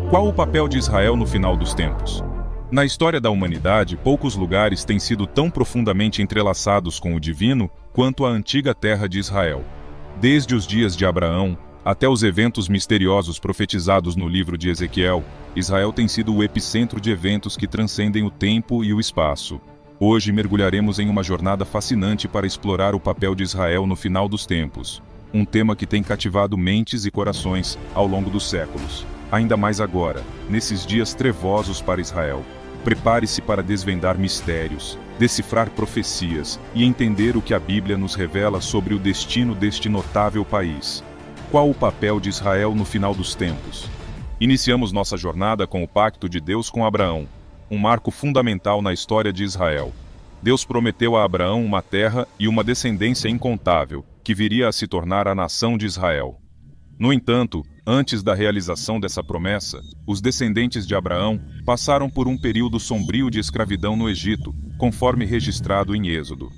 Qual o papel de Israel no final dos tempos? Na história da humanidade, poucos lugares têm sido tão profundamente entrelaçados com o divino quanto a antiga terra de Israel. Desde os dias de Abraão até os eventos misteriosos profetizados no livro de Ezequiel, Israel tem sido o epicentro de eventos que transcendem o tempo e o espaço. Hoje mergulharemos em uma jornada fascinante para explorar o papel de Israel no final dos tempos, um tema que tem cativado mentes e corações ao longo dos séculos. Ainda mais agora, nesses dias trevosos para Israel. Prepare-se para desvendar mistérios, decifrar profecias e entender o que a Bíblia nos revela sobre o destino deste notável país. Qual o papel de Israel no final dos tempos? Iniciamos nossa jornada com o pacto de Deus com Abraão, um marco fundamental na história de Israel. Deus prometeu a Abraão uma terra e uma descendência incontável, que viria a se tornar a nação de Israel. No entanto, antes da realização dessa promessa, os descendentes de Abraão passaram por um período sombrio de escravidão no Egito, conforme registrado em Êxodo.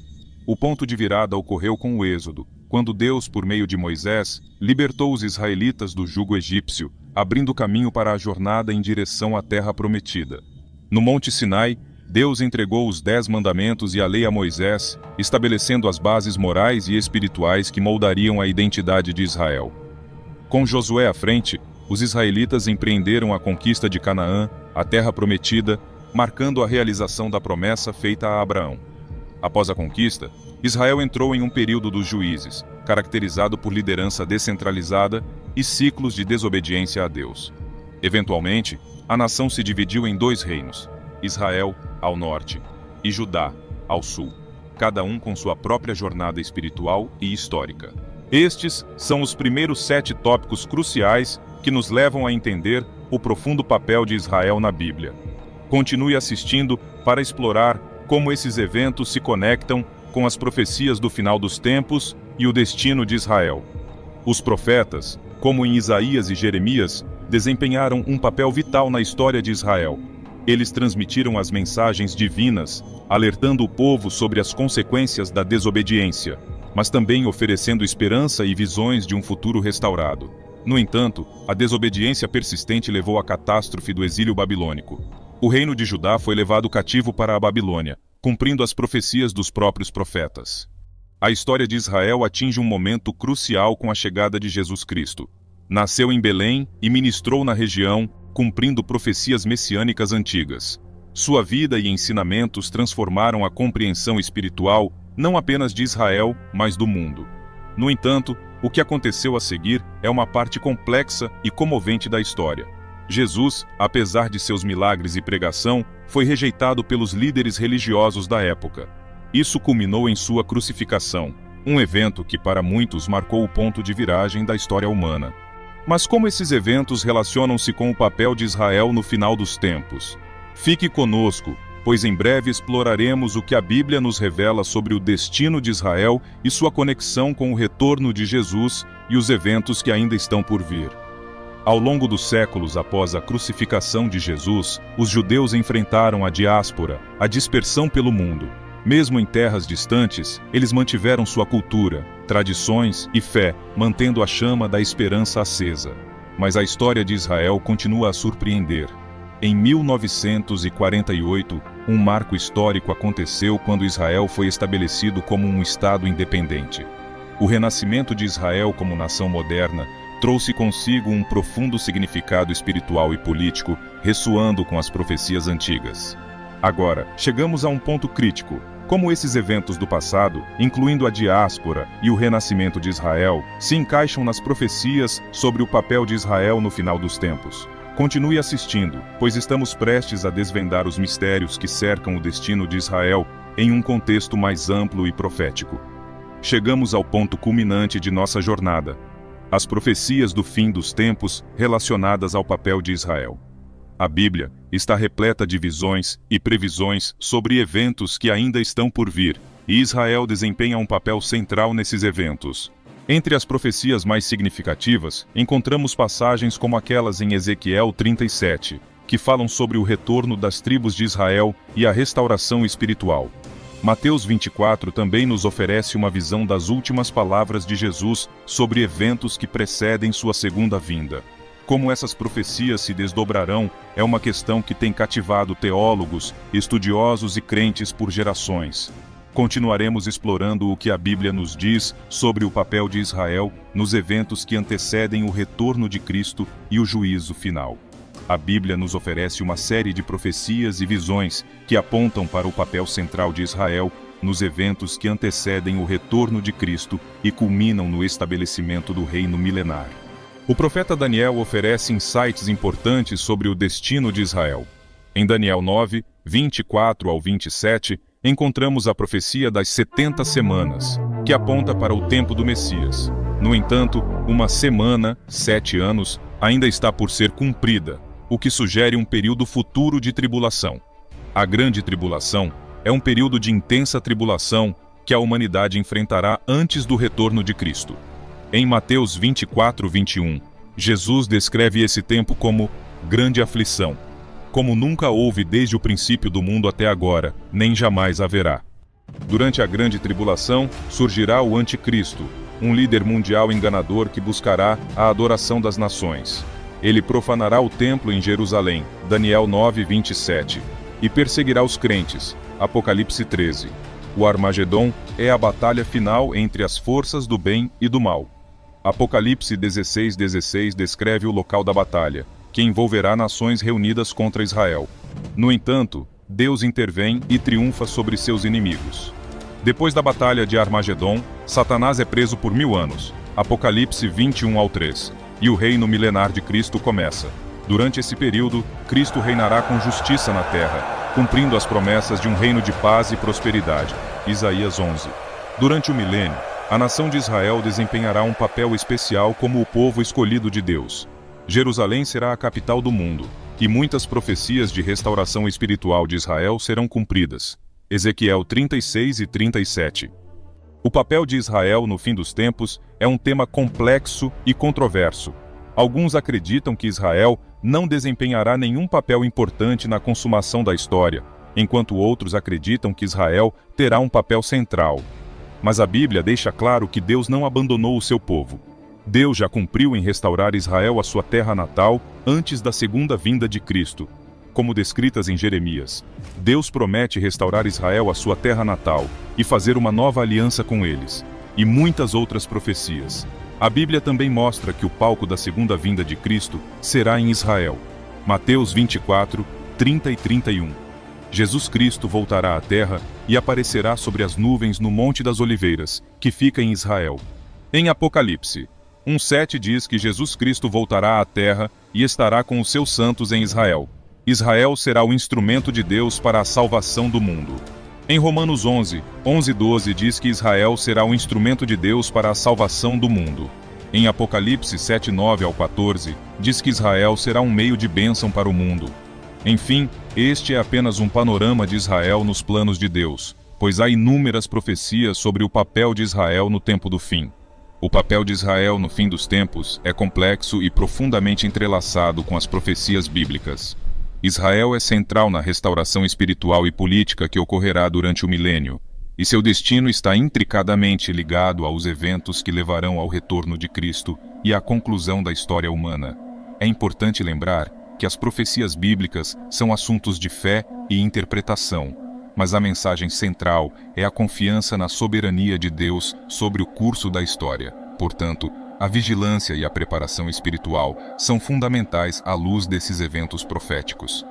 O ponto de virada ocorreu com o Êxodo, quando Deus, por meio de Moisés, libertou os israelitas do jugo egípcio, abrindo caminho para a jornada em direção à terra prometida. No Monte Sinai, Deus entregou os 10 mandamentos e a lei a Moisés, estabelecendo as bases morais e espirituais que moldariam a identidade de Israel. Com Josué à frente, os israelitas empreenderam a conquista de Canaã, a terra prometida, marcando a realização da promessa feita a Abraão. Após a conquista, Israel entrou em um período dos juízes, caracterizado por liderança descentralizada e ciclos de desobediência a Deus. Eventualmente, a nação se dividiu em 2 reinos, Israel, ao norte, e Judá, ao sul, cada um com sua própria jornada espiritual e histórica. Estes são os primeiros 7 tópicos cruciais que nos levam a entender o profundo papel de Israel na Bíblia. Continue assistindo para explorar como esses eventos se conectam com as profecias do final dos tempos e o destino de Israel. Os profetas, como em Isaías e Jeremias, desempenharam um papel vital na história de Israel. Eles transmitiram as mensagens divinas, alertando o povo sobre as consequências da desobediência, mas também oferecendo esperança e visões de um futuro restaurado. No entanto, a desobediência persistente levou à catástrofe do exílio babilônico. O reino de Judá foi levado cativo para a Babilônia, cumprindo as profecias dos próprios profetas. A história de Israel atinge um momento crucial com a chegada de Jesus Cristo. Nasceu em Belém e ministrou na região, cumprindo profecias messiânicas antigas. Sua vida e ensinamentos transformaram a compreensão espiritual não apenas de Israel, mas do mundo. No entanto, o que aconteceu a seguir é uma parte complexa e comovente da história. Jesus, apesar de seus milagres e pregação, foi rejeitado pelos líderes religiosos da época. Isso culminou em sua crucificação, um evento que para muitos marcou o ponto de viragem da história humana. Mas como esses eventos relacionam-se com o papel de Israel no final dos tempos? Fique conosco, pois em breve exploraremos o que a Bíblia nos revela sobre o destino de Israel e sua conexão com o retorno de Jesus e os eventos que ainda estão por vir. Ao longo dos séculos após a crucificação de Jesus, os judeus enfrentaram a diáspora, a dispersão pelo mundo. Mesmo em terras distantes, eles mantiveram sua cultura, tradições e fé, mantendo a chama da esperança acesa. Mas a história de Israel continua a surpreender. Em 1948, um marco histórico aconteceu quando Israel foi estabelecido como um Estado independente. O renascimento de Israel como nação moderna trouxe consigo um profundo significado espiritual e político, ressoando com as profecias antigas. Agora, chegamos a um ponto crítico. Como esses eventos do passado, incluindo a diáspora e o renascimento de Israel, se encaixam nas profecias sobre o papel de Israel no final dos tempos? Continue assistindo, pois estamos prestes a desvendar os mistérios que cercam o destino de Israel em um contexto mais amplo e profético. Chegamos ao ponto culminante de nossa jornada: as profecias do fim dos tempos relacionadas ao papel de Israel. A Bíblia está repleta de visões e previsões sobre eventos que ainda estão por vir, e Israel desempenha um papel central nesses eventos. Entre as profecias mais significativas, encontramos passagens como aquelas em Ezequiel 37, que falam sobre o retorno das tribos de Israel e a restauração espiritual. Mateus 24 também nos oferece uma visão das últimas palavras de Jesus sobre eventos que precedem sua segunda vinda. Como essas profecias se desdobrarão é uma questão que tem cativado teólogos, estudiosos e crentes por gerações. Continuaremos explorando o que a Bíblia nos diz sobre o papel de Israel nos eventos que antecedem o retorno de Cristo e o juízo final. A Bíblia nos oferece uma série de profecias e visões que apontam para o papel central de Israel nos eventos que antecedem o retorno de Cristo e culminam no estabelecimento do reino milenar. O profeta Daniel oferece insights importantes sobre o destino de Israel. Em Daniel 9, 24 ao 27, encontramos a profecia das 70 semanas, que aponta para o tempo do Messias. No entanto, uma semana, 7 anos, ainda está por ser cumprida, o que sugere um período futuro de tribulação. A grande tribulação é um período de intensa tribulação que a humanidade enfrentará antes do retorno de Cristo. Em Mateus 24, 21, Jesus descreve esse tempo como grande aflição, como nunca houve desde o princípio do mundo até agora, nem jamais haverá. Durante a grande tribulação, surgirá o Anticristo, um líder mundial enganador que buscará a adoração das nações. Ele profanará o templo em Jerusalém, Daniel 9, 27, e perseguirá os crentes, Apocalipse 13. O Armagedon é a batalha final entre as forças do bem e do mal. Apocalipse 16, 16 descreve o local da batalha, que envolverá nações reunidas contra Israel. No entanto, Deus intervém e triunfa sobre seus inimigos. Depois da batalha de Armagedon, Satanás é preso por 1000 anos, Apocalipse 21 ao 3, e o reino milenar de Cristo começa. Durante esse período, Cristo reinará com justiça na terra, cumprindo as promessas de um reino de paz e prosperidade. Isaías 11. Durante o milênio, a nação de Israel desempenhará um papel especial como o povo escolhido de Deus. Jerusalém será a capital do mundo, e muitas profecias de restauração espiritual de Israel serão cumpridas. Ezequiel 36 e 37. O papel de Israel no fim dos tempos é um tema complexo e controverso. Alguns acreditam que Israel não desempenhará nenhum papel importante na consumação da história, enquanto outros acreditam que Israel terá um papel central. Mas a Bíblia deixa claro que Deus não abandonou o seu povo. Deus já cumpriu em restaurar Israel à sua terra natal antes da segunda vinda de Cristo. Como descritas em Jeremias, Deus promete restaurar Israel à sua terra natal e fazer uma nova aliança com eles, e muitas outras profecias. A Bíblia também mostra que o palco da segunda vinda de Cristo será em Israel. Mateus 24, 30 e 31. Jesus Cristo voltará à terra e aparecerá sobre as nuvens no Monte das Oliveiras, que fica em Israel. Em Apocalipse 1:7 diz que Jesus Cristo voltará à terra e estará com os seus santos em Israel. Israel será o instrumento de Deus para a salvação do mundo. Em Romanos 11, 11 e 12 diz que Israel será o instrumento de Deus para a salvação do mundo. Em Apocalipse 7, 9 ao 14, diz que Israel será um meio de bênção para o mundo. Enfim, este é apenas um panorama de Israel nos planos de Deus, pois há inúmeras profecias sobre o papel de Israel no tempo do fim. O papel de Israel no fim dos tempos é complexo e profundamente entrelaçado com as profecias bíblicas. Israel é central na restauração espiritual e política que ocorrerá durante o milênio, e seu destino está intricadamente ligado aos eventos que levarão ao retorno de Cristo e à conclusão da história humana. É importante lembrar que as profecias bíblicas são assuntos de fé e interpretação, mas a mensagem central é a confiança na soberania de Deus sobre o curso da história. Portanto, a vigilância e a preparação espiritual são fundamentais à luz desses eventos proféticos.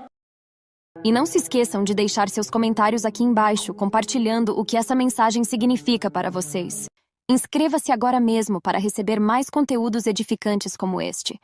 E não se esqueçam de deixar seus comentários aqui embaixo, compartilhando o que essa mensagem significa para vocês. Inscreva-se agora mesmo para receber mais conteúdos edificantes como este.